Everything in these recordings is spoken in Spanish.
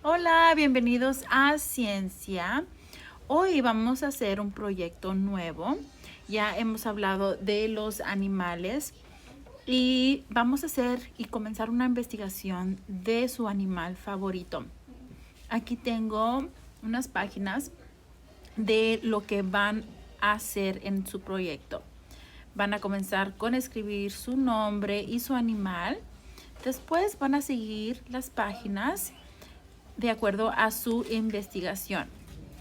Hola, bienvenidos a Ciencia. Hoy vamos a hacer un proyecto nuevo. Ya hemos hablado de los animales y vamos a hacer y comenzar una investigación de su animal favorito. Aquí tengo unas páginas de lo que van a hacer en su proyecto. Van a comenzar con escribir su nombre y su animal. Después van a seguir las páginas de acuerdo a su investigación.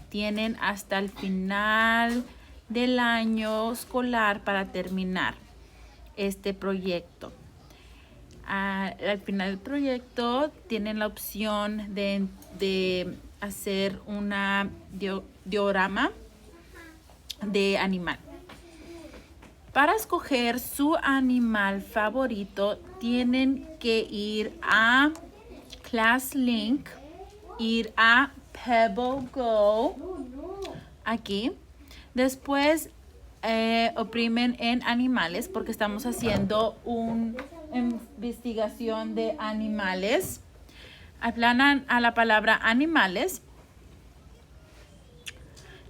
Tienen hasta el final del año escolar para terminar este proyecto. Al final del proyecto tienen la opción de hacer una diorama de animal. Para escoger su animal favorito tienen que ir a ClassLink, ir a Pebble Go, aquí. Después oprimen en animales porque estamos haciendo una investigación de animales. Aplanan a la palabra animales.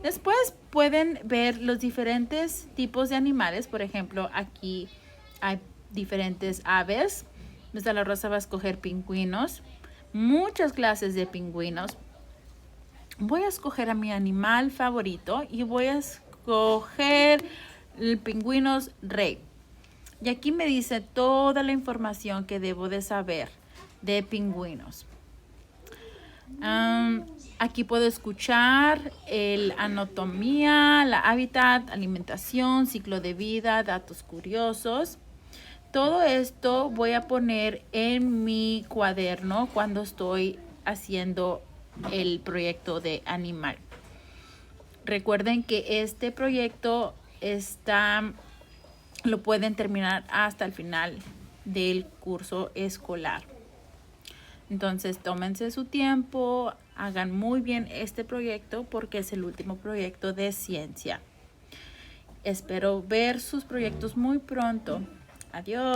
Después pueden ver los diferentes tipos de animales. Por ejemplo, aquí hay diferentes aves. Desde la Rosa va a escoger pingüinos. Muchas clases de pingüinos. Voy a escoger a mi animal favorito y voy a escoger el pingüinos rey. Y aquí me dice toda la información que debo de saber de pingüinos. Aquí puedo escuchar la anatomía, la hábitat, alimentación, ciclo de vida, datos curiosos. Todo esto voy a poner en mi cuaderno cuando estoy haciendo el proyecto de animal. Recuerden que este proyecto lo pueden terminar hasta el final del curso escolar. Entonces, tómense su tiempo, hagan muy bien este proyecto porque es el último proyecto de ciencia. Espero ver sus proyectos muy pronto. Adiós.